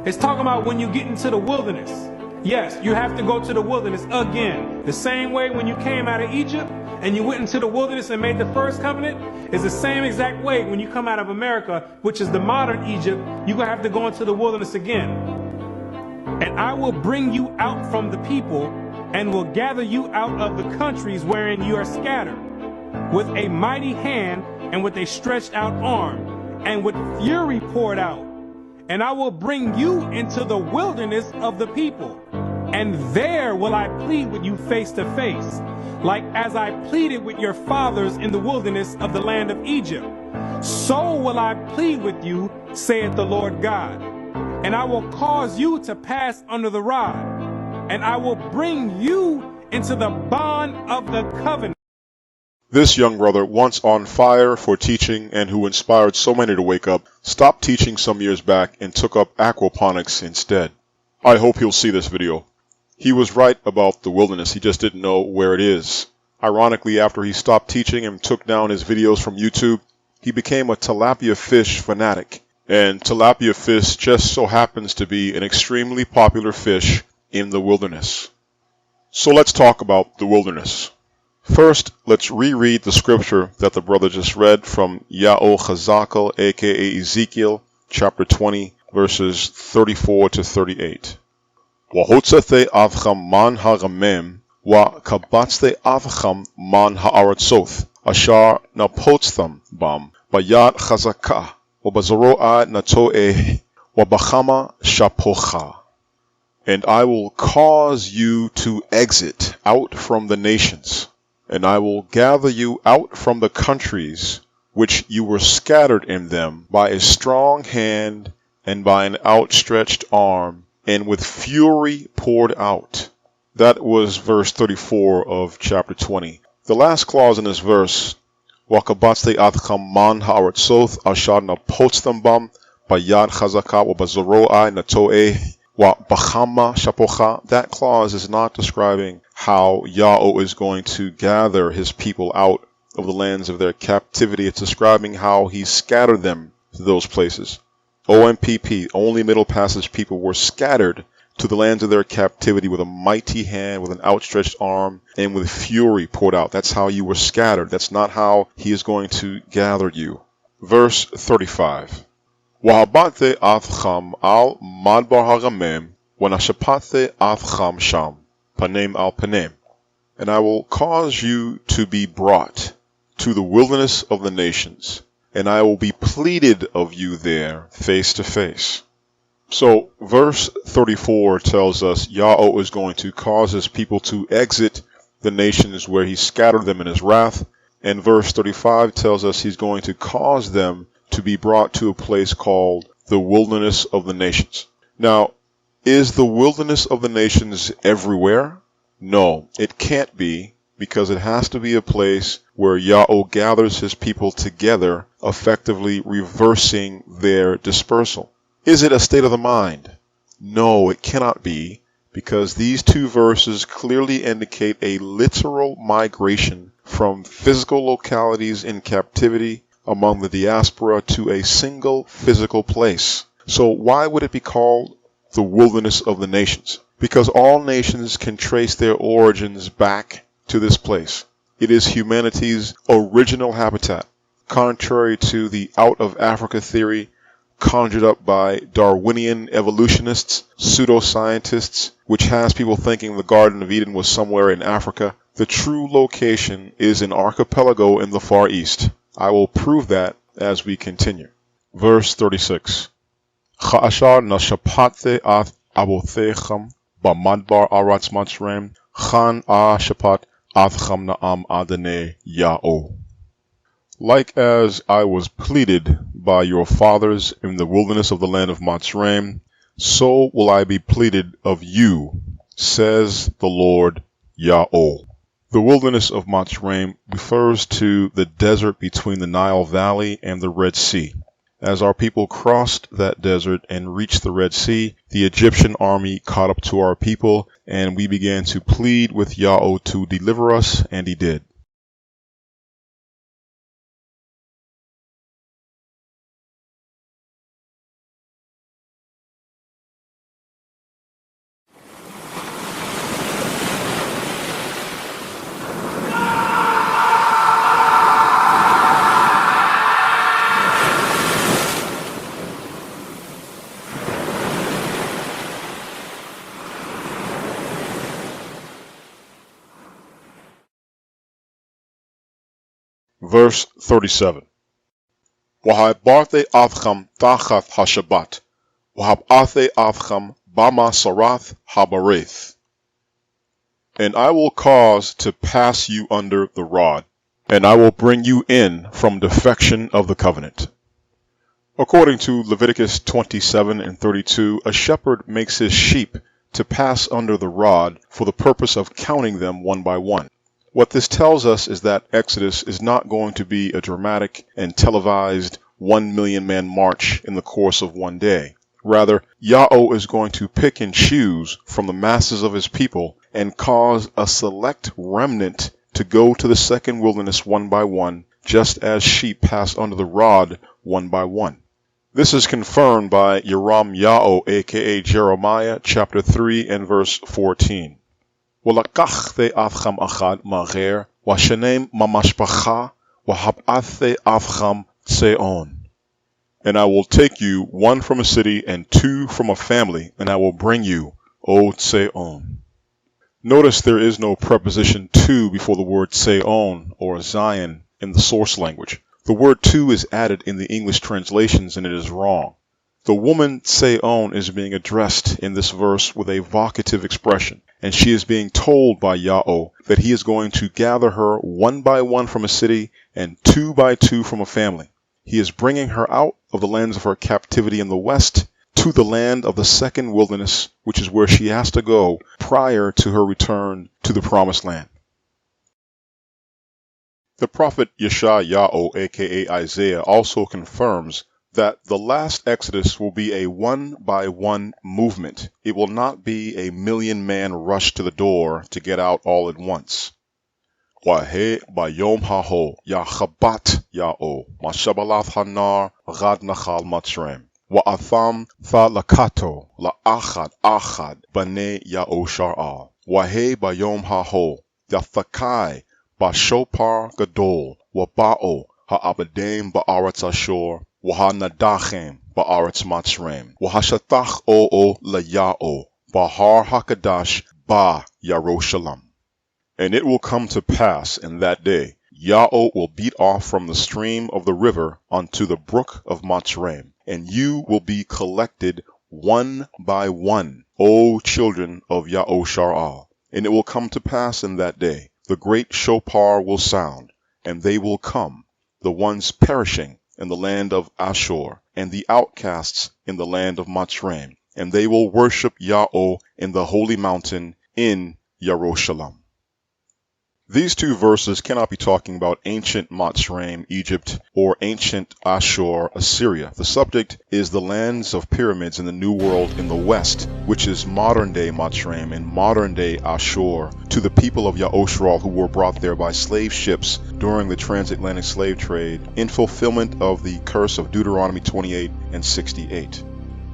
It's talking about when you get into the wilderness. Yes, you have to go to the wilderness again. The same way when you came out of Egypt and you went into the wilderness and made the first covenant is the same exact way when you come out of America, which is the modern Egypt, you're going to have to go into the wilderness again. And I will bring you out from the people and will gather you out of the countries wherein you are scattered, with a mighty hand and with a stretched out arm, and with fury poured out. And I will bring you into the wilderness of the people, and there will I plead with you face to face, like as I pleaded with your fathers in the wilderness of the land of Egypt. So will I plead with you, saith the Lord God. And I will cause you to pass under the rod, and I will bring you into the bond of the covenant. This young brother, once on fire for teaching and who inspired so many to wake up, stopped teaching some years back and took up aquaponics instead. I hope he'll see this video. He was right about the wilderness, he just didn't know where it is. Ironically, after he stopped teaching and took down his videos from YouTube, he became a tilapia fish fanatic. And tilapia fish just so happens to be an extremely popular fish in the wilderness. So let's talk about the wilderness. First, let's reread the scripture that the brother just read from Ya'o Chazakal, aka Ezekiel, chapter 20, verses 34 to 38. Wahotzathe avcham man haramem, wa kabatzte avcham man haaratzoth, ashar napotztham bam, bayad chazakah, wa bazaro'a nato'eh, wa bachama shapocha. And I will cause you to exit out from the nations, and I will gather you out from the countries which you were scattered in them by a strong hand and by an outstretched arm, and with fury poured out. That was verse 34 of chapter 20. The last clause in this verse, Wakabatzte adcham man haaratzoth ashar napotztam bam bayad chazaka wa bazaro'ai nato'eh wa bachama shapocha. That clause is not describing how Yahweh is going to gather his people out of the lands of their captivity. It's describing how he scattered them to those places. OMPP, only Middle Passage people, were scattered to the lands of their captivity with a mighty hand, with an outstretched arm, and with fury poured out. That's how you were scattered. That's not how he is going to gather you. Verse 35. Wahabate avcham al madbar haramem, wanashapate avcham sham, panem al panem. And I will cause you to be brought to the wilderness of the nations, and I will be pleaded of you there face to face. So verse 34 tells us Yahweh is going to cause his people to exit the nations where he scattered them in his wrath, and verse 35 tells us he's going to cause them to be brought to a place called the wilderness of the nations. Now, is the wilderness of the nations everywhere? No, it can't be, because it has to be a place where Yahweh gathers his people together, effectively reversing their dispersal. Is it a state of the mind? No, it cannot be, because these two verses clearly indicate a literal migration from physical localities in captivity among the diaspora to a single physical place. So why would it be called the wilderness of the nations? Because all nations can trace their origins back to this place. It is humanity's original habitat, contrary to the out of Africa theory conjured up by Darwinian evolutionists, pseudoscientists, which has people thinking the Garden of Eden was somewhere in Africa. The true location is an archipelago in the Far East. I will prove that as we continue. Verse 36. Cha'ashar nashapate ath abothecham b'madbar aratz Mitzrayim chan shapat athcham na'am adonai Yahweh. Like as I was pleaded by your fathers in the wilderness of the land of Mitzrayim, so will I be pleaded of you, says the Lord Yahweh. The wilderness of Mitzrayim refers to the desert between the Nile Valley and the Red Sea. As our people crossed that desert and reached the Red Sea, the Egyptian army caught up to our people, and we began to plead with Yahweh to deliver us, and he did. Verse 37. Wahabarte avcham tachat hashabat, wahabate avcham bama sarath habareth. And I will cause to pass you under the rod, and I will bring you in from defection of the covenant. According to Leviticus 27 and 32, a shepherd makes his sheep to pass under the rod for the purpose of counting them one by one. What this tells us is that Exodus is not going to be a dramatic and televised 1 million man march in the course of one day. Rather, Yahweh is going to pick and choose from the masses of his people and cause a select remnant to go to the second wilderness one by one, just as sheep pass under the rod one by one. This is confirmed by Yeram Yahweh, aka Jeremiah, chapter 3 and verse 14. Walakach avcham achad mager, washenem mamashpacha, wahab'athe avcham tseon. And I will take you one from a city and two from a family, and I will bring you, O Tseon. Notice there is no preposition to before the word Tseon or Zion in the source language. The word to is added in the English translations, and it is wrong. The woman Tseon is being addressed in this verse with a vocative expression, and she is being told by Yahweh that he is going to gather her one by one from a city and two by two from a family. He is bringing her out of the lands of her captivity in the west to the land of the second wilderness, which is where she has to go prior to her return to the promised land. The prophet Yeshayahu, aka Isaiah, also confirms that the last Exodus will be a one-by-one movement. It will not be a million-man rush to the door to get out all at once. Wahe bayom haho yachabat yao mashabalath hanar gad nachal matrem wa'atham tha lakato la'achad bane yao shar'al wahe bayom haho yathakai bashopar gadol waba'o ha'abadem ba'aretz ashur wahanadachem ba'aretz matrem wahashatach o'o layao bahar hakadash ba Yerushalayim. And it will come to pass in that day, Yahweh will beat off from the stream of the river unto the brook of Matzraim, and you will be collected one by one, O children of Yahoshar'al. And it will come to pass in that day, the great shofar will sound, and they will come, the ones perishing in the land of Ashur, and the outcasts in the land of Matzraim, and they will worship Yahweh in the holy mountain in Yerushalayim. These two verses cannot be talking about ancient Matzraim, Egypt, or ancient Ashur, Assyria. The subject is the lands of pyramids in the New World in the West, which is modern-day Matzraim and modern-day Ashur, to the people of Yahoshar'al who were brought there by slave ships during the transatlantic slave trade, in fulfillment of the curse of Deuteronomy 28 and 68.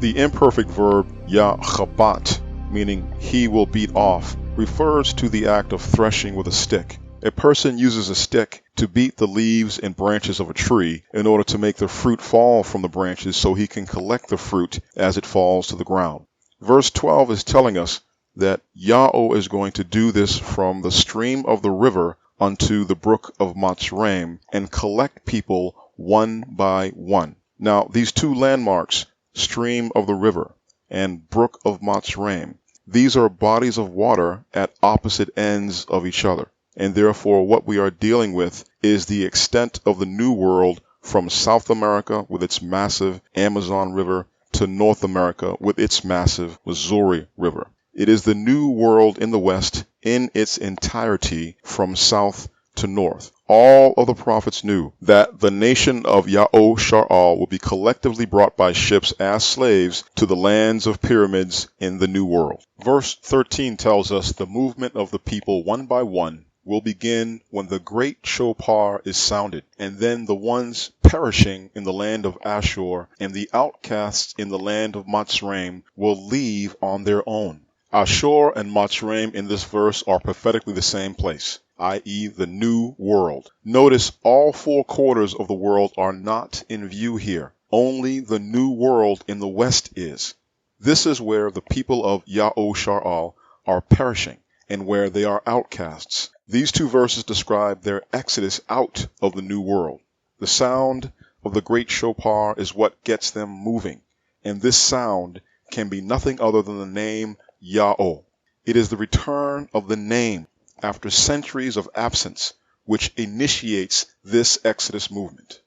The imperfect verb yachabat, meaning he will beat off, refers to the act of threshing with a stick. A person uses a stick to beat the leaves and branches of a tree in order to make the fruit fall from the branches so he can collect the fruit as it falls to the ground. Verse 12 is telling us that Yahweh is going to do this from the stream of the river unto the brook of Matzraim and collect people one by one. Now, these two landmarks, stream of the river and brook of Matzraim, these are bodies of water at opposite ends of each other, and therefore what we are dealing with is the extent of the New World from South America with its massive Amazon River to North America with its massive Missouri River. It is the New World in the West in its entirety from south to north. All of the prophets knew that the nation of Yahoshar'al will be collectively brought by ships as slaves to the lands of pyramids in the New World. Verse 13 tells us the movement of the people one by one will begin when the great shofar is sounded, and then the ones perishing in the land of Ashur and the outcasts in the land of Matzraim will leave on their own. Ashur and Matzraim in this verse are prophetically the same place, i.e. the New World. Notice all four quarters of the world are not in view here. Only the New World in the West is. This is where the people of Yahoshar'al are perishing and where they are outcasts. These two verses describe their exodus out of the New World. The sound of the great shofar is what gets them moving, and this sound can be nothing other than the name Yahweh. It is the return of the name after centuries of absence which initiates this exodus movement.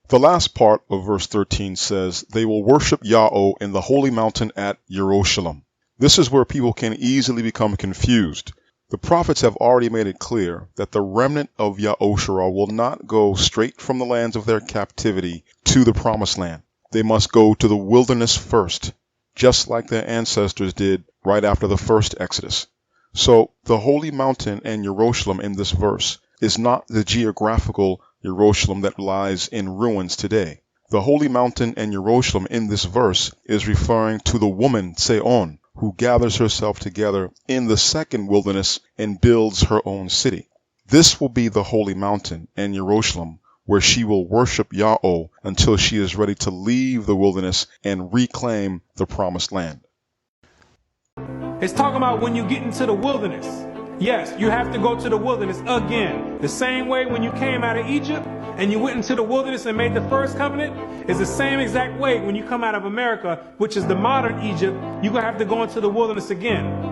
The last part of verse 13 says, they will worship Yahweh in the holy mountain at Jerusalem. This is where people can easily become confused. The prophets have already made it clear that the remnant of Yahushua will not go straight from the lands of their captivity to the promised land. They must go to the wilderness first, just like their ancestors did right after the first Exodus. So the holy mountain and Jerusalem in this verse is not the geographical Jerusalem that lies in ruins today. The holy mountain and Jerusalem in this verse is referring to the woman Seon, who gathers herself together in the second wilderness and builds her own city. This will be the holy mountain and Jerusalem, where she will worship Yahweh until she is ready to leave the wilderness and reclaim the promised land. It's talking about when you get into the wilderness. Yes, you have to go to the wilderness again. The same way when you came out of Egypt and you went into the wilderness and made the first covenant is the same exact way when you come out of America, which is the modern Egypt, you're going to have to go into the wilderness again.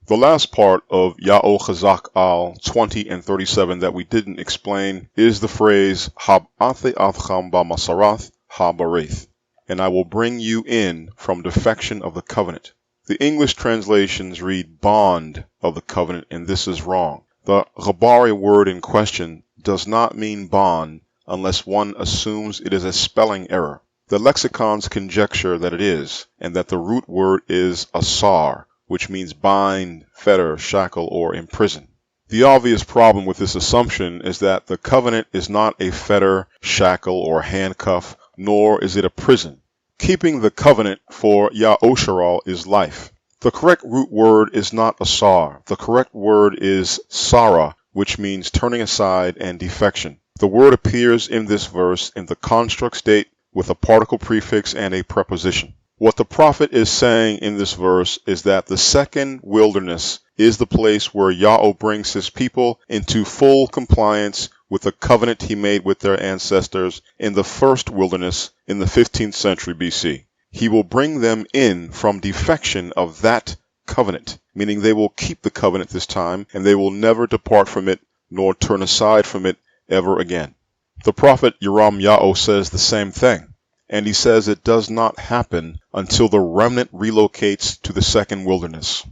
The last part of Ya'o Chazak al 20 and 37 that we didn't explain is the phrase Hab'athe Avcham Ba'masarath Habareth, and I will bring you in from defection of the covenant. The English translations read bond of the covenant, and this is wrong. The Ghabari word in question does not mean bond unless one assumes it is a spelling error. The lexicons conjecture that it is, and that the root word is asar, which means bind, fetter, shackle, or imprison. The obvious problem with this assumption is that the covenant is not a fetter, shackle, or handcuff, nor is it a prison. Keeping the covenant for Ya'osharal is life. The correct root word is not asar. The correct word is sara, which means turning aside and defection. The word appears in this verse in the construct state with a particle prefix and a preposition. What the prophet is saying in this verse is that the second wilderness is the place where Yahweh brings his people into full compliance with the covenant he made with their ancestors in the first wilderness in the 15th century BC. He will bring them in from defection of that covenant, meaning they will keep the covenant this time and they will never depart from it nor turn aside from it ever again. The prophet Yoram Ya'o says the same thing. And he says it does not happen until the remnant relocates to the second wilderness.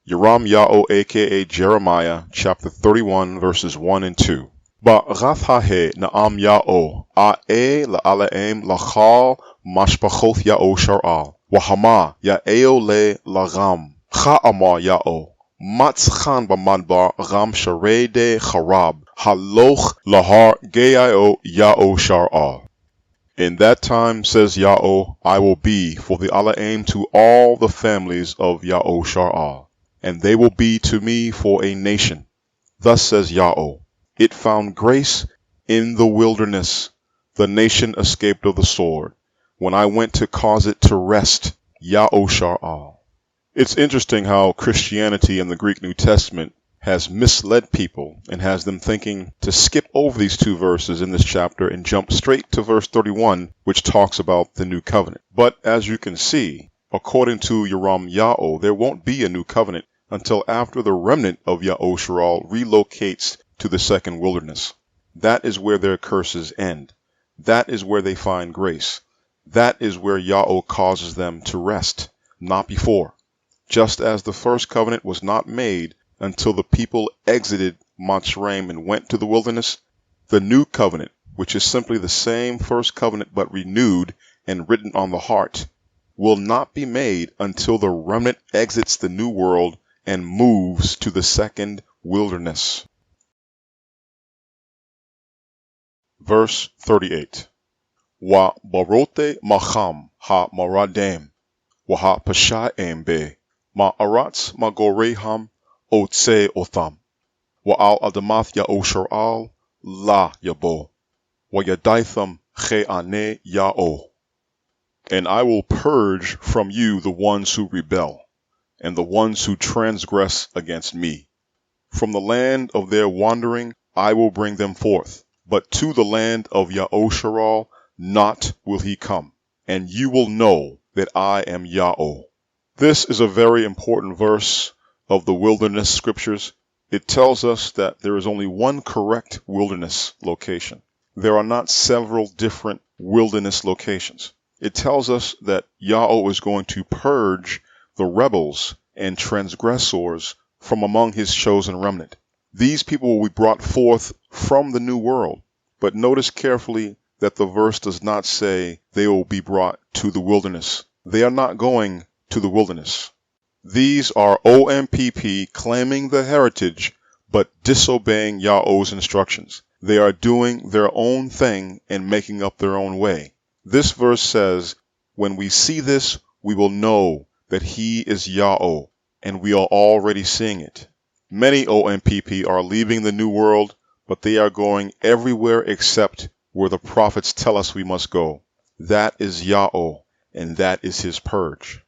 Yoram Ya'o aka Jeremiah chapter 31 verses 1 and 2. Ba'rathahe na'am Ya'o a'e la'alaim lachal mashpachoth Ya'o shar'al wahama Ya'eo le lagam cha'amar Ya'o matzchan b'madbar ram sharede charab haloch lahar ge'io Ya'o shar'al. In that time, says Yahweh, I will be for the Alaim to all the families of Ya'o Shar'al, and they will be to me for a nation. Thus says Yahweh, it found grace in the wilderness. The nation escaped of the sword, when I went to cause it to rest, Ya'o Shar'al. It's interesting how Christianity in the Greek New Testament has misled people and has them thinking to skip over these two verses in this chapter and jump straight to verse 31, which talks about the new covenant. But as you can see, according to Yoram Ya'o, there won't be a new covenant until after the remnant of Ya'osharal relocates to the second wilderness. That is where their curses end. That is where they find grace. That is where Ya'o causes them to rest, not before. Just as the first covenant was not made until the people exited Mitzrayim and went to the wilderness, the new covenant, which is simply the same first covenant but renewed and written on the heart, will not be made until the remnant exits the new world and moves to the second wilderness. Verse 38. Wa barote macham ha maradem wa ha pashaem be ma aratz magoreham Otse Otham, wa al Adamath Ya'o Shar'al La Yabo, wa Yadaitham Che'ane Ya'o. And I will purge from you the ones who rebel, and the ones who transgress against me. From the land of their wandering I will bring them forth, but to the land of Yahusharal not will he come, and you will know that I am Yahweh. This is a very important verse of the wilderness scriptures. It tells us that there is only one correct wilderness location. There are not several different wilderness locations. It tells us that Yahweh is going to purge the rebels and transgressors from among his chosen remnant. These people will be brought forth from the new world. But notice carefully that the verse does not say they will be brought to the wilderness. They are not going to the wilderness. These are OMPP claiming the heritage, but disobeying Yahweh's instructions. They are doing their own thing and making up their own way. This verse says, when we see this, we will know that he is Yahweh, and we are already seeing it. Many OMPP are leaving the new world, but they are going everywhere except where the prophets tell us we must go. That is Yahweh, and that is his purge.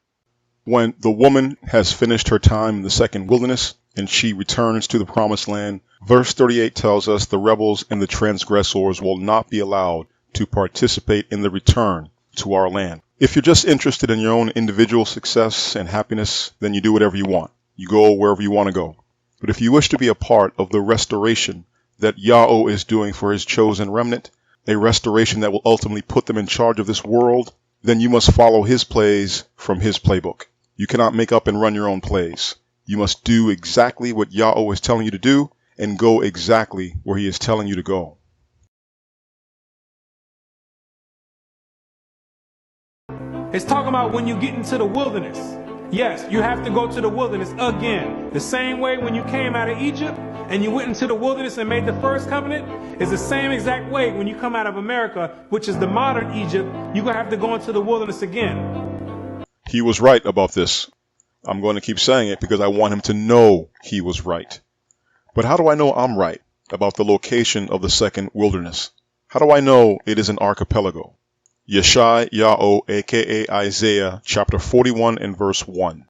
When the woman has finished her time in the second wilderness, and she returns to the promised land, verse 38 tells us the rebels and the transgressors will not be allowed to participate in the return to our land. If you're just interested in your own individual success and happiness, then you do whatever you want. You go wherever you want to go. But if you wish to be a part of the restoration that Yahweh is doing for his chosen remnant, a restoration that will ultimately put them in charge of this world, then you must follow his plays from his playbook. You cannot make up and run your own plays. You must do exactly what Yahweh is telling you to do and go exactly where he is telling you to go. It's talking about when you get into the wilderness. Yes, you have to go to the wilderness again. The same way when you came out of Egypt and you went into the wilderness and made the first covenant is the same exact way when you come out of America, which is the modern Egypt, you're going to have to go into the wilderness again. He was right about this. I'm going to keep saying it because I want him to know he was right. But how do I know I'm right about the location of the second wilderness? How do I know it is an archipelago? Yeshayahu, aka Isaiah, chapter 41 and verse 1.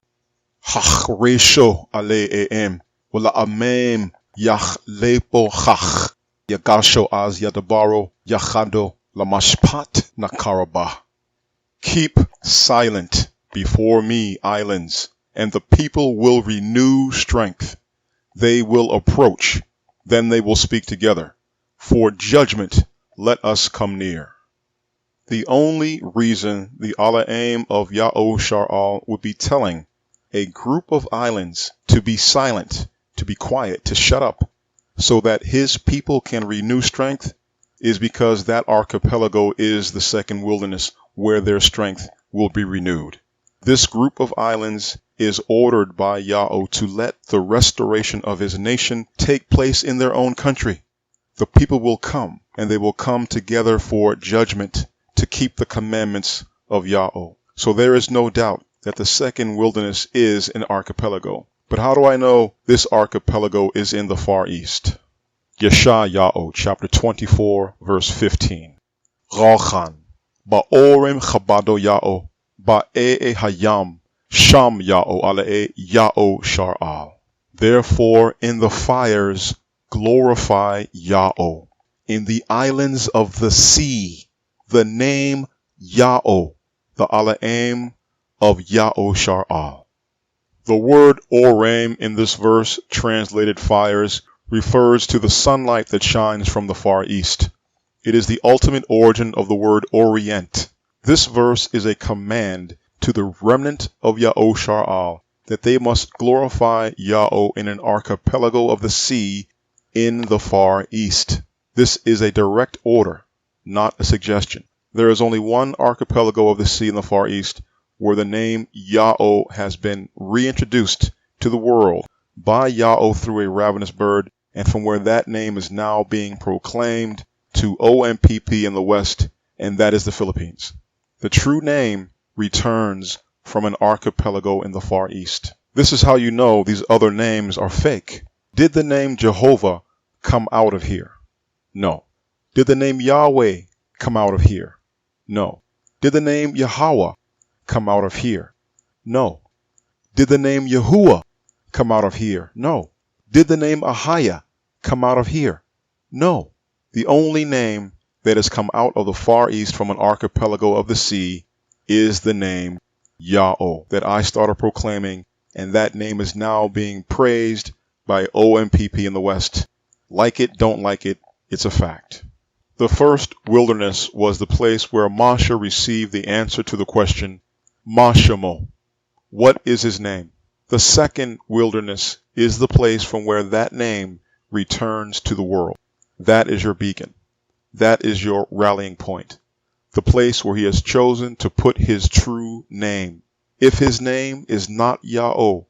Hach resho ale'em, wala amem yach lepo chach, yagasho az yadabaro, yachado lamashpat nakarabah. Keep silent before me, islands, and the people will renew strength. They will approach, then they will speak together. For judgment, let us come near. The only reason the Ala'im of Yahusharal would be telling a group of islands to be silent, to be quiet, to shut up, so that his people can renew strength is because that archipelago is the second wilderness where their strength will be renewed. This group of islands is ordered by Yahweh to let the restoration of his nation take place in their own country. The people will come, and they will come together for judgment to keep the commandments of Yahweh. So there is no doubt that the second wilderness is an archipelago. But how do I know this archipelago is in the Far East? Yeshayahu, chapter 24, verse 15. Rachan, ba'orem chabado Yahweh, ba'e hayam, sham Yahweh alae Yahusharal. Therefore in the fires glorify Yahweh. In the islands of the sea, the name Yahweh, the Ala'im of Yahusharal. The word Orem in this verse, translated fires, refers to the sunlight that shines from the Far East. It is the ultimate origin of the word Orient. This verse is a command to the remnant of Yahusharal that they must glorify Yahweh in an archipelago of the sea in the Far East. This is a direct order, not a suggestion. There is only one archipelago of the sea in the Far East where the name Yahweh has been reintroduced to the world by Yahweh through a ravenous bird, and from where that name is now being proclaimed to OMPP in the West, and that is the Philippines. The true name returns from an archipelago in the Far East. This is how you know these other names are fake. Did the name Jehovah come out of here? No. Did the name Yahweh come out of here? No. Did the name Yahweh come out of here? No. Did the name Yahuwah come out of here? No. Did the name Ahaya come out of here? No. The only name that has come out of the Far East from an archipelago of the sea is the name Yahweh that I started proclaiming, and that name is now being praised by OMPP in the West. Like it, don't like it, it's a fact. The first wilderness was the place where Moshe received the answer to the question, Ma Shemo, what is his name? The second wilderness is the place from where that name returns to the world. That is your beacon. That is your rallying point. The place where he has chosen to put his true name. If his name is not Yahweh,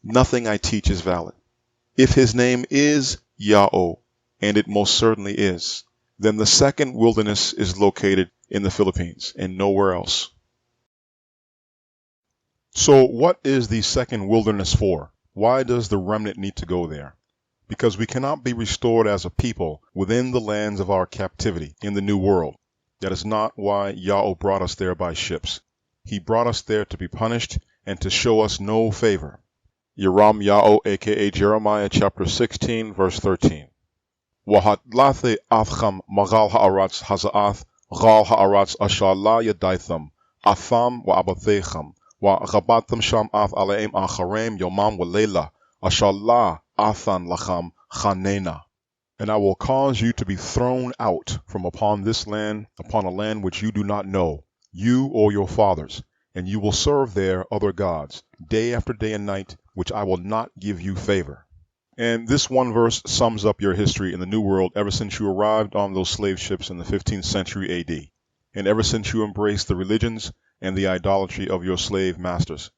nothing I teach is valid. If his name is Yahweh, and it most certainly is, then the second wilderness is located in the Philippines and nowhere else. So what is the second wilderness for? Why does the remnant need to go there? Because we cannot be restored as a people within the lands of our captivity in the New World. That is not why Yahweh brought us there by ships. He brought us there to be punished and to show us no favor. Yeram Yahweh, aka Jeremiah chapter 16, verse 13. Wahatlathe athcham magal ha'aratz haza'ath gal ha'aratz ashala yadaitham atham wa abathecham wa gabatam sham ath aleim acharem yomam wa leila ashala athan lacham chanena. And I will cause you to be thrown out from upon this land, upon a land which you do not know, you or your fathers, and you will serve there other gods, day after day and night, which I will not give you favor. And this one verse sums up your history in the New World ever since you arrived on those slave ships in the 15th century AD, and ever since you embraced the religions and the idolatry of your slave masters.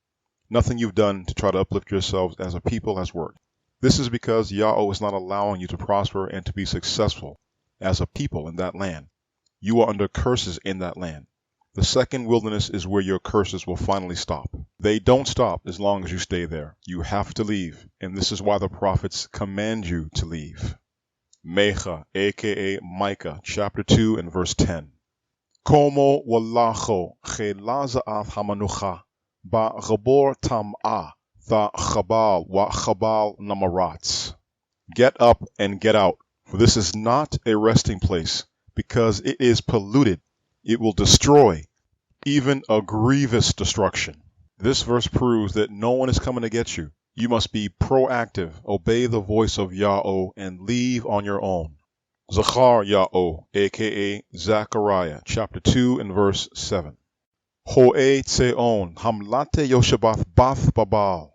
Nothing you've done to try to uplift yourselves as a people has worked. This is because Yahweh is not allowing you to prosper and to be successful as a people in that land. You are under curses in that land. The second wilderness is where your curses will finally stop. They don't stop as long as you stay there. You have to leave, and this is why the prophets command you to leave. Mecha, aka Micah, chapter 2 and verse 10. Como wallacho chelaza'ath hamanucha ba gabor tam'ah tha chabal wa chabal namaratz. Get up and get out, for this is not a resting place, because it is polluted. It will destroy, even a grievous destruction. This verse proves that no one is coming to get you. You must be proactive, obey the voice of Yahweh, and leave on your own. Zachar Yahweh, aka Zechariah, chapter 2 and verse 7. Ho'e tseon hamlate yoshabath bath babal.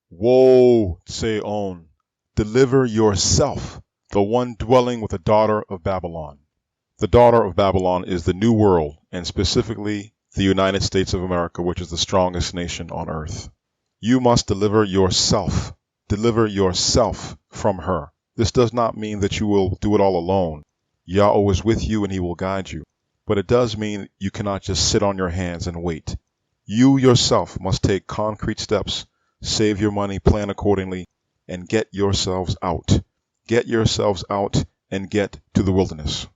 Woe, Tseon, deliver yourself, the one dwelling with the daughter of Babylon. The daughter of Babylon is the New World, and specifically the United States of America, which is the strongest nation on earth. You must deliver yourself from her. This does not mean that you will do it all alone. Yahweh is with you and he will guide you. But it does mean you cannot just sit on your hands and wait. You yourself must take concrete steps, save your money, plan accordingly, and get yourselves out. Get yourselves out and get to the wilderness.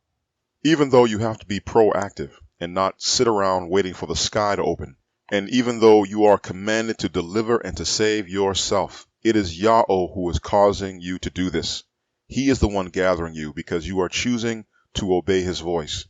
Even though you have to be proactive and not sit around waiting for the sky to open, and even though you are commanded to deliver and to save yourself, it is Yahweh who is causing you to do this. He is the one gathering you because you are choosing to obey his voice.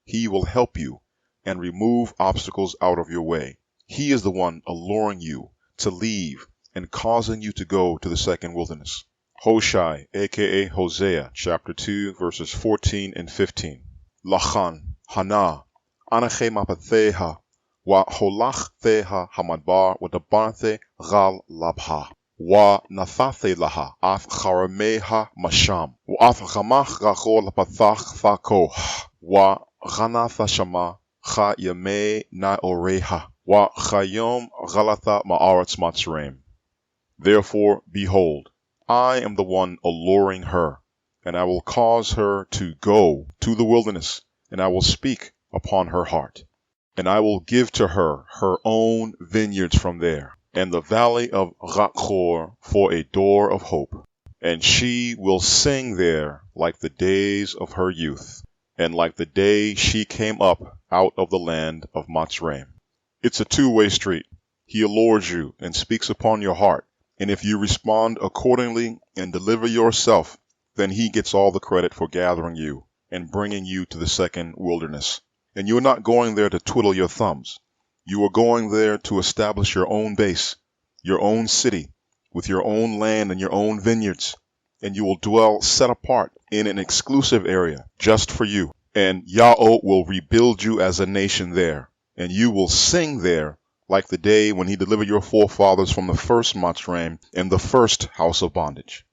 He will help you and remove obstacles out of your way. He is the one alluring you to leave and causing you to go to the second wilderness. Hoshai, aka Hosea, chapter 2, verses 14 and 15. Lachan, Hana, Anache Mapatheha, Wa Holach Theha Hamadbar, Wa Dabanthe Gal Labha, Wa Nathathe Laha, Af Charameha Masham, Wa Af Gamach Rachor Lapathach Thako, Wa Ganatha Shama, Cha Yame Na Oreha, Wa Chayom Galatha Ma'aretz Matzreim. Therefore, behold, I am the one alluring her, and I will cause her to go to the wilderness, and I will speak upon her heart. And I will give to her her own vineyards from there, and the valley of Rachor for a door of hope. And she will sing there like the days of her youth. and like the day she came up out of the land of Mitzrayim. It's a two-way street. He allures you and speaks upon your heart, and if you respond accordingly and deliver yourself, then he gets all the credit for gathering you and bringing you to the second wilderness. And you're not going there to twiddle your thumbs. You are going there to establish your own base, your own city, with your own land and your own vineyards, and you will dwell set apart in an exclusive area just for you. And Yahweh will rebuild you as a nation there, and you will sing there like the day when he delivered your forefathers from the first Mitzrayim and the first house of bondage.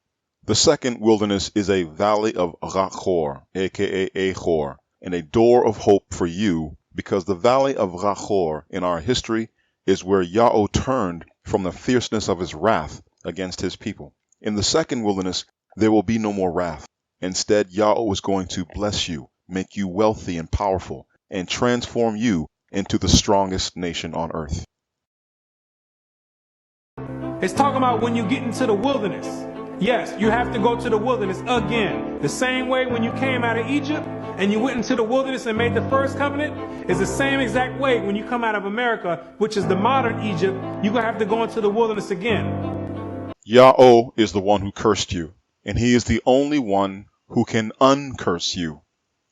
The second wilderness is a valley of Rachor, aka Achor, and a door of hope for you, because the valley of Rachor in our history is where Yahweh turned from the fierceness of his wrath against his people. In the second wilderness, there will be no more wrath. Instead, Yahweh is going to bless you, make you wealthy and powerful, and transform you into the strongest nation on earth. It's talking about when you get into the wilderness. Yes, you have to go to the wilderness again. The same way when you came out of Egypt and you went into the wilderness and made the first covenant is the same exact way when you come out of America, which is the modern Egypt, you're going to have to go into the wilderness again. Yahweh is the one who cursed you, and he is the only one who can uncurse you.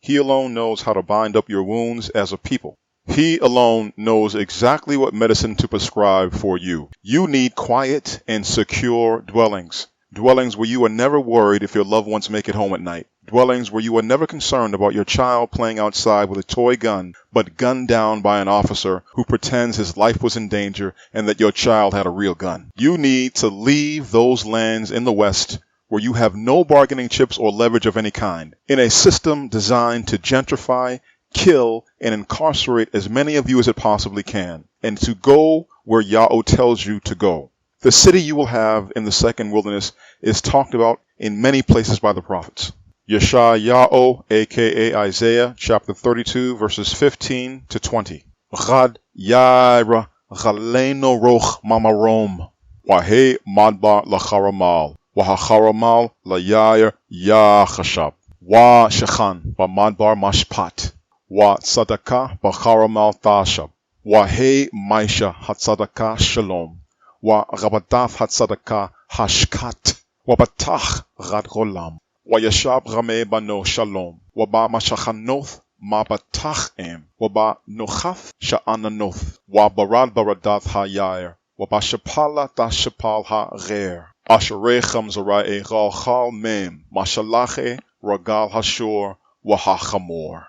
He alone knows how to bind up your wounds as a people. He alone knows exactly what medicine to prescribe for you. You need quiet and secure dwellings. Dwellings where you are never worried if your loved ones make it home at night. Dwellings where you are never concerned about your child playing outside with a toy gun, but gunned down by an officer who pretends his life was in danger and that your child had a real gun. You need to leave those lands in the West where you have no bargaining chips or leverage of any kind, in a system designed to gentrify, kill, and incarcerate as many of you as it possibly can, and to go where Yahweh tells you to go. The city you will have in the second wilderness is talked about in many places by the prophets. Yeshayahu, aka Isaiah, chapter 32, verses 15 to 20. Chad yaira chaleno roch mamarom, wahe madbar lacharamal, wahacharamal layair yachashab, wa shechan bamadbar mashpat, wa tzedakah bacharamal tashab, wahe maisha hatzedakah shalom, wa rabadath hatzedakah hashkat, wa batach rad rolam, wa yashab rame bano shalom, wa ba mashachanoth ma batach em, wa ba nochath sha'ananoth, wa barad baradath hayair, wa ba shapala ta shapal ha-rer, asherechem zarai rachal mem, mashalache ragal hashor wa ha-chamor.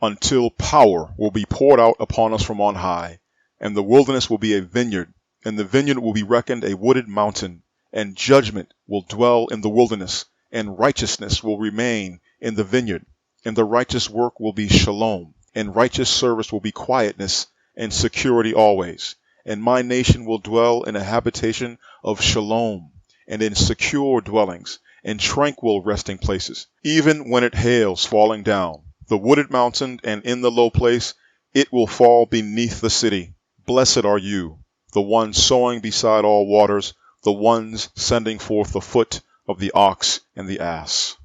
Until power will be poured out upon us from on high, and the wilderness will be a vineyard, and the vineyard will be reckoned a wooded mountain, and judgment will dwell in the wilderness, and righteousness will remain in the vineyard, and the righteous work will be shalom, and righteous service will be quietness and security always. And my nation will dwell in a habitation of shalom, and in secure dwellings, and tranquil resting places, even when it hails falling down. The wooded mountain, and in the low place, it will fall beneath the city. Blessed are you, the ones sowing beside all waters, the ones sending forth the foot of the ox and the ass.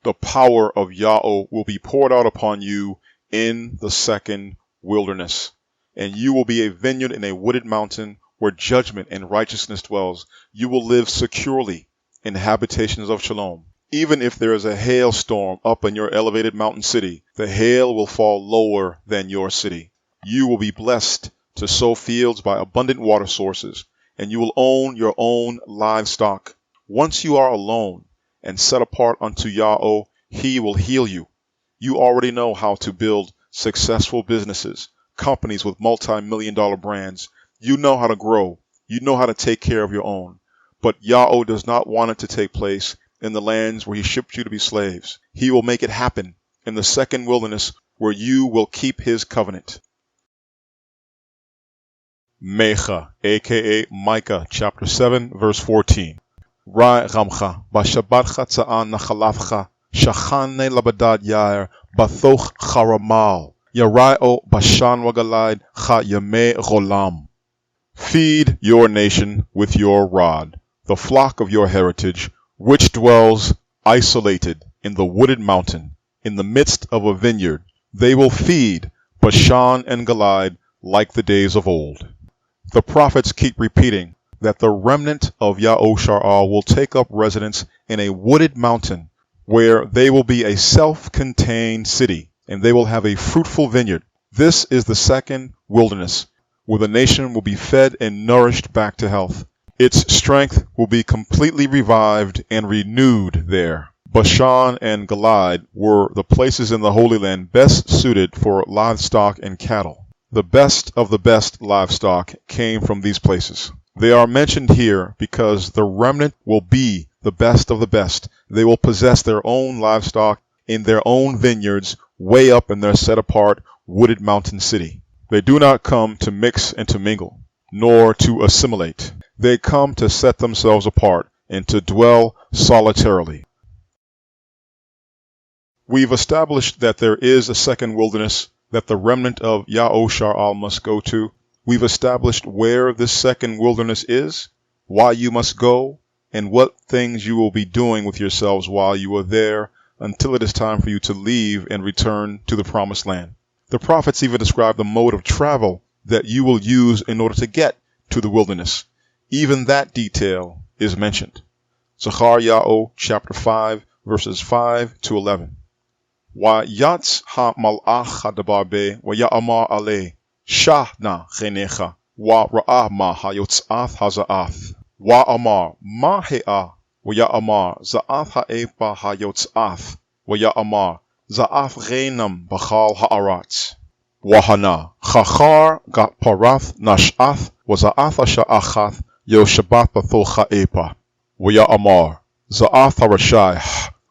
The power of Yahweh will be poured out upon you in the second wilderness, and you will be a vineyard in a wooded mountain where judgment and righteousness dwells. You will live securely in habitations of shalom. Even if there is a hailstorm up in your elevated mountain city, the hail will fall lower than your city. You will be blessed to sow fields by abundant water sources, and you will own your own livestock. Once you are alone and set apart unto Yahweh, he will heal you. You already know how to build successful businesses, companies with multi-million-dollar brands. You know how to grow. You know how to take care of your own. But Yahweh does not want it to take place in the lands where he shipped you to be slaves. He will make it happen in the second wilderness where you will keep his covenant. Mecha, aka Micah, chapter 7, verse 14. Rai Ramcha, Bashabatcha Tsa'an Nachalavcha, Shachane Labadad Yair, Bathoch Charamal, Yaraio Bashan Wagalad, Cha Yame Rolam. Feed your nation with your rod, the flock of your heritage, which dwells isolated in the wooded mountain, in the midst of a vineyard. They will feed Bashan and Gilead like the days of old. The prophets keep repeating that the remnant of Yahushua will take up residence in a wooded mountain where they will be a self-contained city and they will have a fruitful vineyard. This is the second wilderness where the nation will be fed and nourished back to health. Its strength will be completely revived and renewed there. Bashan and Gilead were the places in the Holy Land best suited for livestock and cattle. The best of the best livestock came from these places. They are mentioned here because the remnant will be the best of the best. They will possess their own livestock in their own vineyards way up in their set-apart wooded mountain city. They do not come to mix and to mingle, nor to assimilate. They come to set themselves apart and to dwell solitarily. We've established that there is a second wilderness that the remnant of Yahushua must go to. We've established where this second wilderness is, why you must go, and what things you will be doing with yourselves while you are there until it is time for you to leave and return to the promised land. The prophets even describe the mode of travel that you will use in order to get to the wilderness. Even that detail is mentioned. Zechariah chapter 5, verses 5 to 11. Yatz ha-malach hadabar be wa ya'amar aleh shah na chenecha wa ra'ah ma hayotz'ath haza'ath wa amar ma he'ah wa ya'amar za'ath ha'epa hayotz'ath wa ya'amar za'ath reinam b'chal ha'aratz wa hana chachar gat parath nash'ath wa za'ath ha'sha'achath yoshabat b'thol ha'epa wa ya'amar za'ath harashai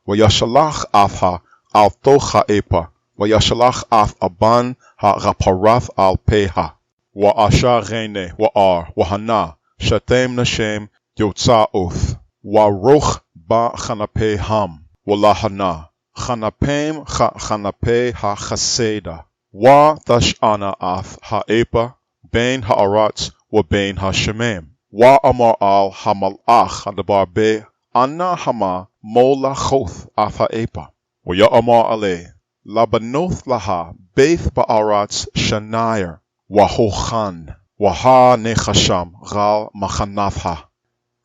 wa yashalach atha al tocha epa, wa yashalach af aban ha-raparath al peha, wa asha reine, wa ar, wa hana, shatem nashem, yotza oth, wa roch ba chanape ham, wa lahana, chanapem chanape ha-chaseda, wa tash'ana ath ha-epa, bein ha-aratz, wa bein ha-shemem, wa amar al ha-malach hadabar be, anna hama molachoth ath ha-epa. Wa ya'amar aleh, labanoth laha, beith ba'aratz shanayer, wa hochan, wa ha nechasham, gal machanatha.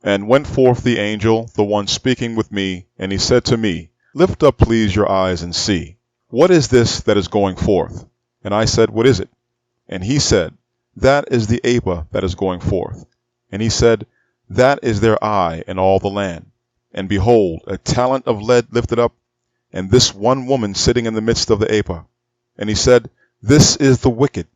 And went forth the angel, the one speaking with me, and he said to me, Lift up please your eyes and see. What is this that is going forth? And I said, What is it? And he said, That is the Apa that is going forth. And he said, That is their eye in all the land. And behold, a talent of lead lifted up, and this one woman sitting in the midst of the Apa. And he said, This is the wicked.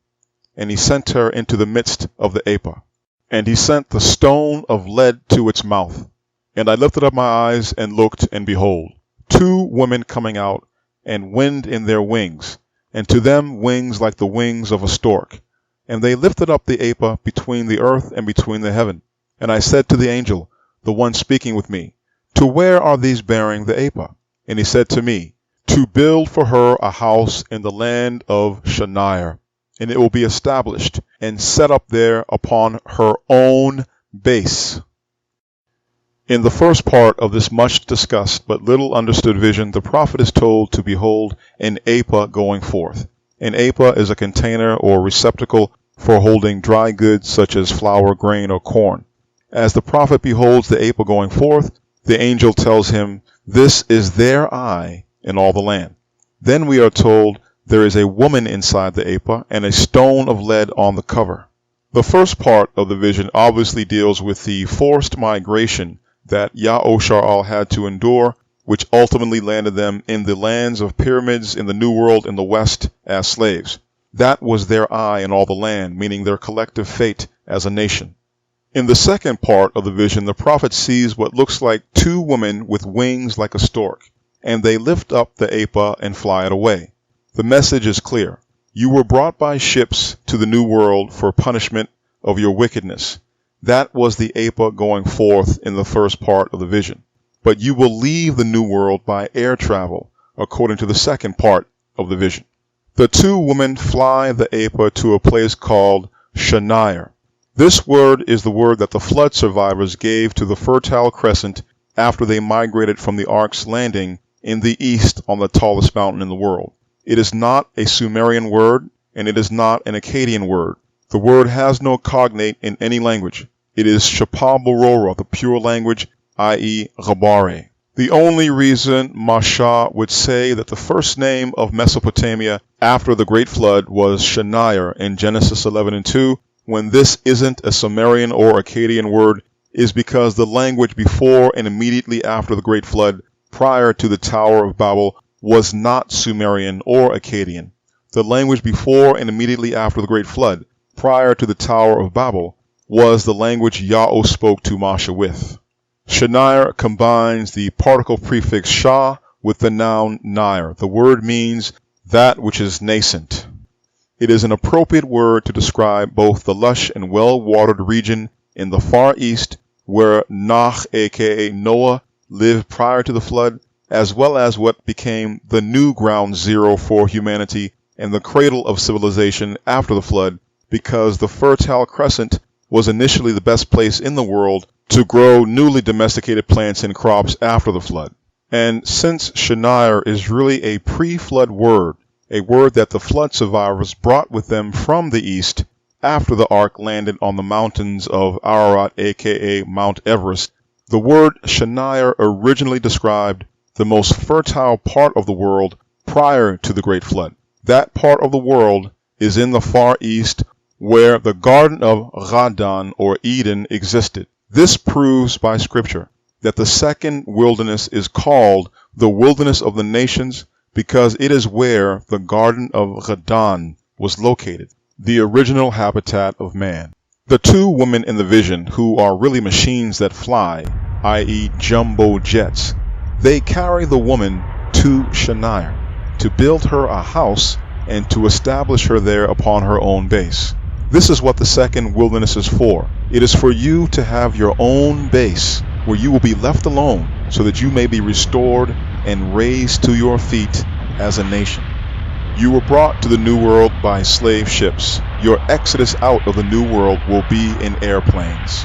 And he sent her into the midst of the Apa. And he sent the stone of lead to its mouth. And I lifted up my eyes and looked, and behold, two women coming out, and wind in their wings, and to them wings like the wings of a stork. And they lifted up the Apa between the earth and between the heaven. And I said to the angel, the one speaking with me, To where are these bearing the Apa? And he said to me, To build for her a house in the land of Shanair, and it will be established and set up there upon her own base. In the first part of this much discussed but little understood vision, the prophet is told to behold an Apa going forth. An Apa is a container or receptacle for holding dry goods such as flour, grain, or corn. As the prophet beholds the Apa going forth, the angel tells him, This is their eye in all the land. Then we are told there is a woman inside the Apa and a stone of lead on the cover. The first part of the vision obviously deals with the forced migration that Yahushua had to endure, which ultimately landed them in the lands of pyramids in the New World in the West as slaves. That was their eye in all the land, meaning their collective fate as a nation. In the second part of the vision, the prophet sees what looks like two women with wings like a stork, and they lift up the Apa and fly it away. The message is clear. You were brought by ships to the New World for punishment of your wickedness. That was the Apa going forth in the first part of the vision. But you will leave the New World by air travel, according to the second part of the vision. The two women fly the Apa to a place called Shanair. This word is the word that the flood survivors gave to the Fertile Crescent after they migrated from the ark's landing in the east on the tallest mountain in the world. It is not a Sumerian word, and it is not an Akkadian word. The word has no cognate in any language. It is Shapaborora, the pure language, i.e. Ghabare. The only reason Masha would say that the first name of Mesopotamia after the Great Flood was Shenir in Genesis 11:2, when this isn't a Sumerian or Akkadian word, is because the language before and immediately after the Great Flood, prior to the Tower of Babel, was not Sumerian or Akkadian. The language before and immediately after the Great Flood, prior to the Tower of Babel, was the language Yahweh spoke to Masha with. Shenir combines the particle prefix Shah with the noun Nir. The word means that which is nascent. It is an appropriate word to describe both the lush and well-watered region in the Far East where Nach, aka Noah, lived prior to the flood, as well as what became the new ground zero for humanity and the cradle of civilization after the flood, because the Fertile Crescent was initially the best place in the world to grow newly domesticated plants and crops after the flood. And since Shenir is really a pre-flood word, a word that the flood survivors brought with them from the east after the ark landed on the mountains of Ararat, aka Mount Everest, the word Shenir originally described the most fertile part of the world prior to the Great Flood. That part of the world is in the Far East where the Garden of Gadan or Eden existed. This proves by Scripture that the second wilderness is called the wilderness of the nations because it is where the Garden of Gadan was located, the original habitat of man. The two women in the vision, who are really machines that fly, i.e. jumbo jets, they carry the woman to Shenir to build her a house and to establish her there upon her own base. This is what the second wilderness is for. It is for you to have your own base where you will be left alone so that you may be restored and raised to your feet as a nation. You were brought to the New World by slave ships. Your exodus out of the New World will be in airplanes.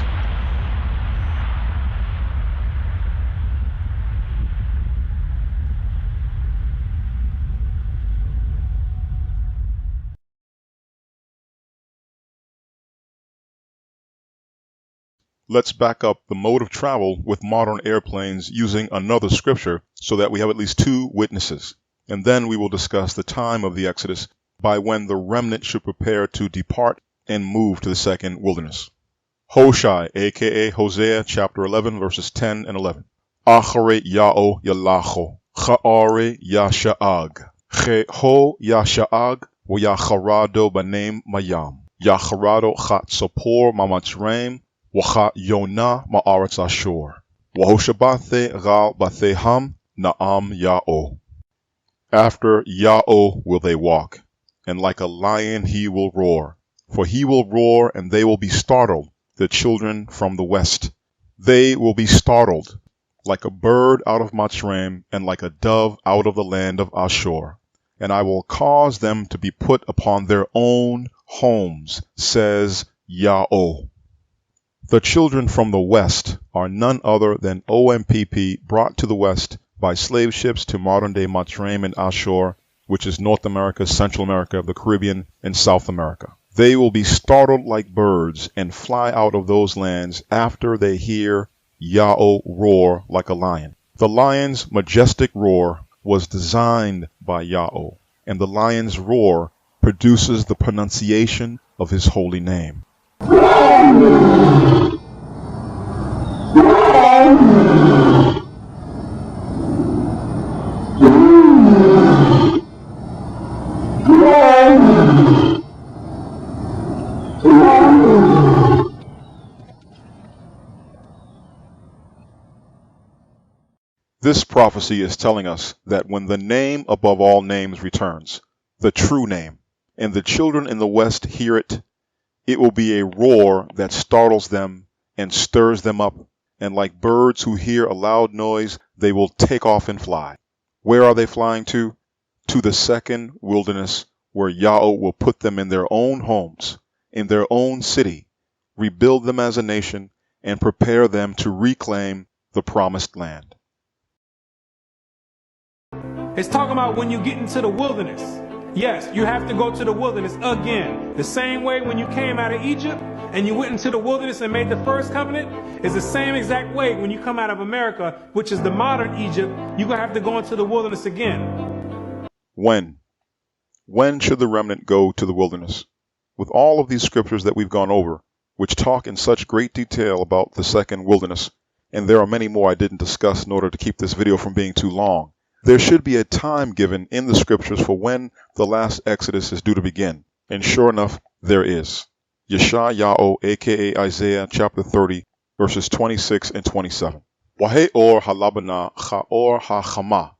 Let's back up the mode of travel with modern airplanes using another scripture so that we have at least two witnesses. And then we will discuss the time of the Exodus by when the remnant should prepare to depart and move to the second wilderness. Hoshai, aka Hosea, chapter 11, verses 10 and 11. Achare Ya'o Yalacho, Cha'are Yasha'ag, Cheho Yasha'ag, Yacharado Banem Mayam, Yacharado Chatzopor Mamatzreim, Wacha Yonah Ma'aretz Ashur, Wahoshabathe Gal Batheham Naam Ya'o. After Ya'o will they walk, and like a lion he will roar. For he will roar, and they will be startled, the children from the west. They will be startled, like a bird out of Mitzrayim, and like a dove out of the land of Ashur. And I will cause them to be put upon their own homes, says Ya'o. The children from the west are none other than OMPP brought to the west by slave ships to modern-day Mitzrayim and Ashur, which is North America, Central America, the Caribbean, and South America. They will be startled like birds and fly out of those lands after they hear Ya'o roar like a lion. The lion's majestic roar was designed by Ya'o, and the lion's roar produces the pronunciation of his holy name. This prophecy is telling us that when the name above all names returns, the true name, and the children in the west hear it, it will be a roar that startles them and stirs them up, and like birds who hear a loud noise, they will take off and fly. Where are they flying to? To the second wilderness, where Yahweh will put them in their own homes, in their own city, rebuild them as a nation, and prepare them to reclaim the promised land. It's talking about when you get into the wilderness. Yes, you have to go to the wilderness again. The same way when you came out of Egypt and you went into the wilderness and made the first covenant is the same exact way when you come out of America, which is the modern Egypt, you're going to have to go into the wilderness again. When? When should the remnant go to the wilderness? With all of these scriptures that we've gone over, which talk in such great detail about the second wilderness, and there are many more I didn't discuss in order to keep this video from being too long, there should be a time given in the scriptures for when the last Exodus is due to begin. And sure enough, there is. Yeshayahu, aka Isaiah chapter 30, verses 26 and 27. Waheor halabana chaor hachama.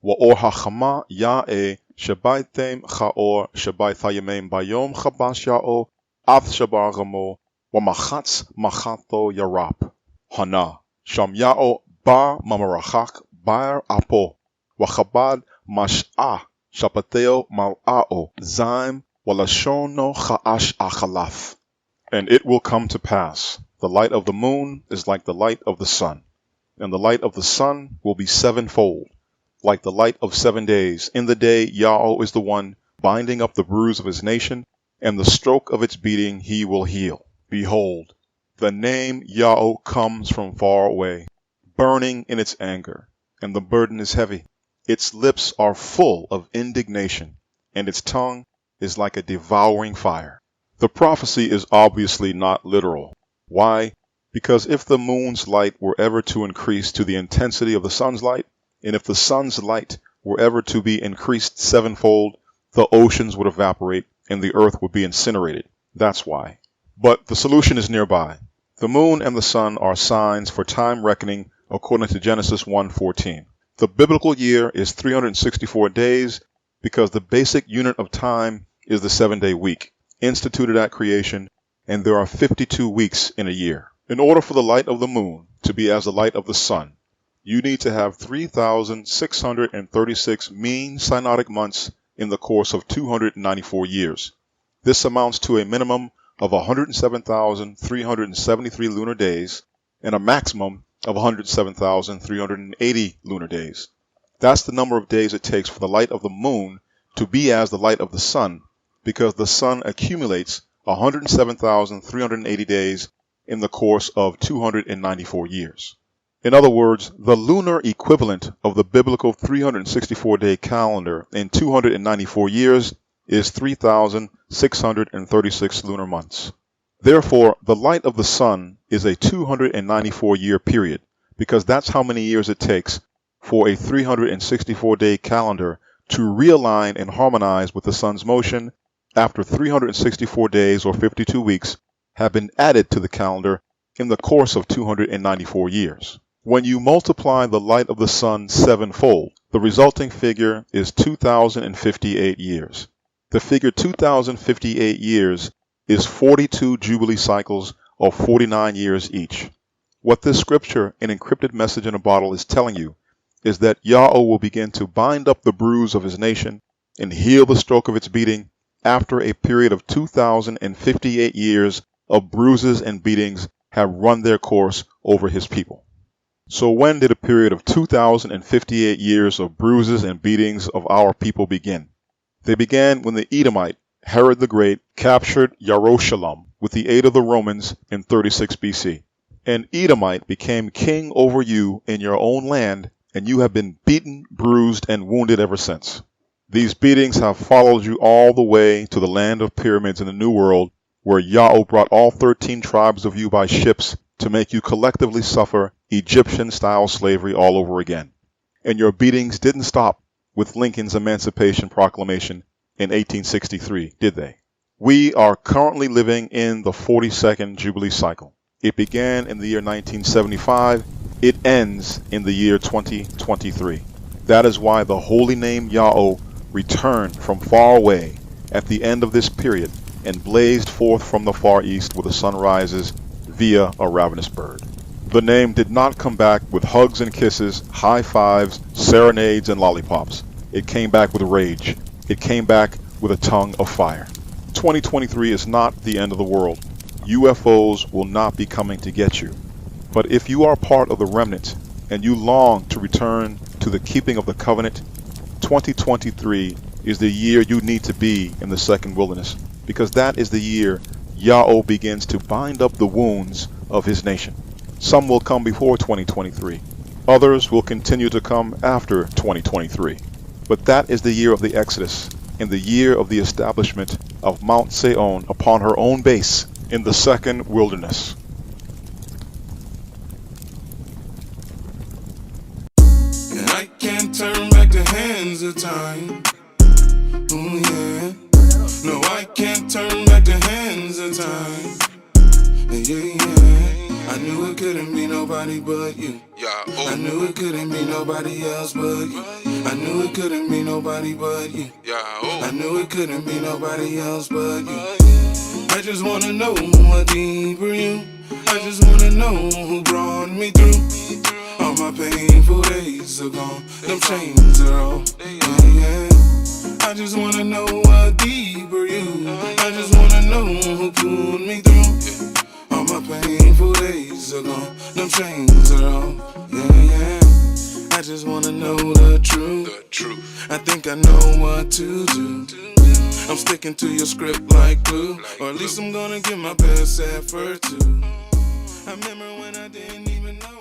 Waor hachama ya'e shabaitem chaor shabaithayamem bayom chabash ya'o ath shabaramo wamachatz machato yarap. Hana sham ya'o ba mamarachak bar apo. Wachabad mash'ah shapateo mal'ao zaim walashono cha'ash achalaf. And it will come to pass, the light of the moon is like the light of the sun, and the light of the sun will be sevenfold, like the light of 7 days. In the day Yahweh is the one binding up the bruise of his nation, and the stroke of its beating he will heal. Behold, the name Yahweh comes from far away, burning in its anger, and the burden is heavy. Its lips are full of indignation, and its tongue is like a devouring fire. The prophecy is obviously not literal. Why? Because if the moon's light were ever to increase to the intensity of the sun's light, and if the sun's light were ever to be increased sevenfold, the oceans would evaporate and the earth would be incinerated. That's why. But the solution is nearby. The moon and the sun are signs for time reckoning according to Genesis 1:14. The biblical year is 364 days because the basic unit of time is the 7-day week, instituted at creation, and there are 52 weeks in a year. In order for the light of the moon to be as the light of the sun, you need to have 3,636 mean synodic months in the course of 294 years. This amounts to a minimum of 107,373 lunar days and a maximum of 107,380 lunar days. That's the number of days it takes for the light of the moon to be as the light of the sun, because the sun accumulates 107,380 days in the course of 294 years. In other words, the lunar equivalent of the biblical 364-day calendar in 294 years is 3,636 lunar months. Therefore, the light of the sun is a 294-year period, because that's how many years it takes for a 364-day calendar to realign and harmonize with the sun's motion after 364 days or 52 weeks have been added to the calendar in the course of 294 years. When you multiply the light of the sun sevenfold, the resulting figure is 2,058 years. The figure 2,058 years is 42 Jubilee cycles of 49 years each. What this scripture, an encrypted message in a bottle, is telling you is that Yahweh will begin to bind up the bruise of his nation and heal the stroke of its beating after a period of 2,058 years of bruises and beatings have run their course over his people. So when did a period of 2,058 years of bruises and beatings of our people begin? They began when the Edomite, Herod the Great, captured Jerusalem with the aid of the Romans in 36 BC. An Edomite became king over you in your own land, and you have been beaten, bruised, and wounded ever since. These beatings have followed you all the way to the land of pyramids in the New World, where Yahweh brought all 13 tribes of you by ships to make you collectively suffer Egyptian-style slavery all over again. And your beatings didn't stop with Lincoln's Emancipation Proclamation in 1863, did they? We are currently living in the 42nd Jubilee cycle. It began in the year 1975. It ends in the year 2023. That is why the holy name Yahweh returned from far away at the end of this period and blazed forth from the far east where the sun rises via a ravenous bird. The name did not come back with hugs and kisses, high fives, serenades, and lollipops. It came back with rage. It came back with a tongue of fire. 2023 is not the end of the world. UFOs will not be coming to get you. But if you are part of the remnant and you long to return to to the keeping of the covenant, 2023 is the year you need to be in the second wilderness, because that is the year Yahweh begins to bind up the wounds of his nation. Some will come before 2023. Others will continue to come after 2023. But that is the year of the Exodus, and the year of the establishment of Mount Seon upon her own base in the second wilderness. And I can't turn back the hands of time. Ooh, yeah. No, I can't turn back the hands of time. Yeah, yeah. I knew it couldn't be nobody but you. I knew it couldn't be nobody else but you. I knew it couldn't be nobody but you. I knew it couldn't be nobody else but you. I just wanna know what deeper you. I just wanna know who brought me through. All my painful days are gone. Them chains are off. Yeah, yeah. I just wanna know what deeper you. I just wanna know who pulled me through. All my painful days are gone. Them chains are off. Yeah, yeah. I just wanna know the truth. I think I know what to do. I'm sticking to your script like glue, or at least I'm gonna give my best effort to. I remember when I didn't even know.